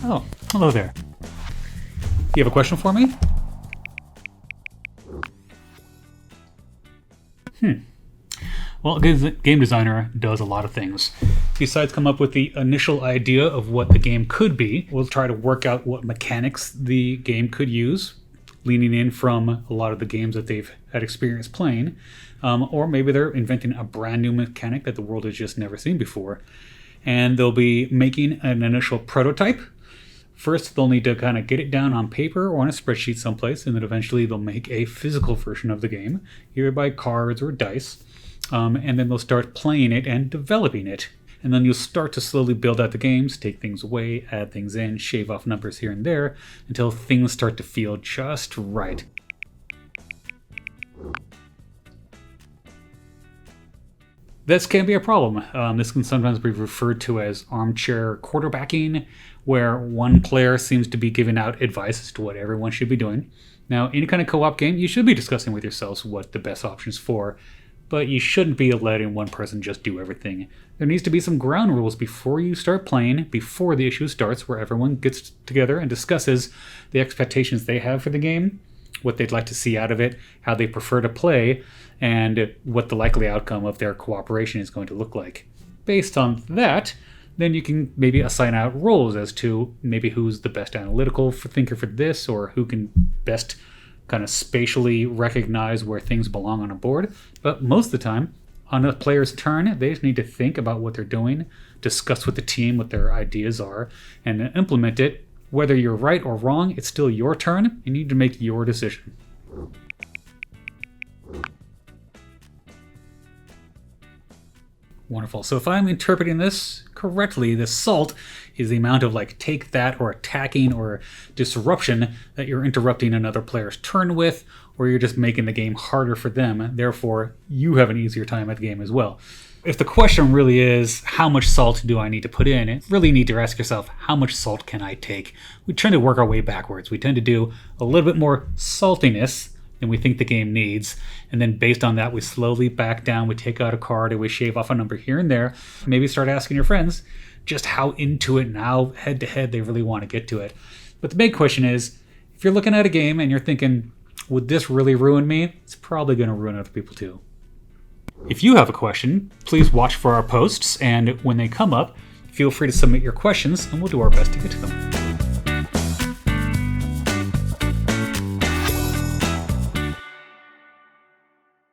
Oh, hello there. You have a question for me? Well, a good game designer does a lot of things. Besides come up with the initial idea of what the game could be, we'll try to work out what mechanics the game could use, leaning in from a lot of the games that they've had experience playing, or maybe they're inventing a brand new mechanic that the world has just never seen before. And they'll be making an initial prototype. First, they'll need to kind of get it down on paper or on a spreadsheet someplace, and then eventually they'll make a physical version of the game, either by cards or dice. And then they'll start playing it and developing it. And then you'll start to slowly build out the games, take things away, add things in, shave off numbers here and there, until things start to feel just right. This can be a problem. This can sometimes be referred to as armchair quarterbacking, where one player seems to be giving out advice as to what everyone should be doing. Now, any kind of co-op game, you should be discussing with yourselves what the best options for, but you shouldn't be letting one person just do everything. There needs to be some ground rules before you start playing, before the issue starts, where everyone gets together and discusses the expectations they have for the game, what they'd like to see out of it, how they prefer to play, and what the likely outcome of their cooperation is going to look like. Based on that, then you can maybe assign out roles as to maybe who's the best analytical thinker for this, or who can best kind of spatially recognize where things belong on a board. But most of the time, on a player's turn, they just need to think about what they're doing, discuss with the team what their ideas are, and then implement it. Whether you're right or wrong, it's still your turn. You need to make your decision. Wonderful. So if I'm interpreting this correctly, the salt is the amount of take that or attacking or disruption that you're interrupting another player's turn with, or you're just making the game harder for them. Therefore, you have an easier time at the game as well. If the question really is, how much salt do I need to put in? You really need to ask yourself, how much salt can I take? We tend to work our way backwards. We tend to do a little bit more saltiness than we think the game needs. And then based on that, we slowly back down. We take out a card and we shave off a number here and there. Maybe start asking your friends just how into it and how head to head they really want to get to it. But the big question is, if you're looking at a game and you're thinking, would this really ruin me? It's probably going to ruin other people too. If you have a question, please watch for our posts, and when they come up, feel free to submit your questions and we'll do our best to get to them.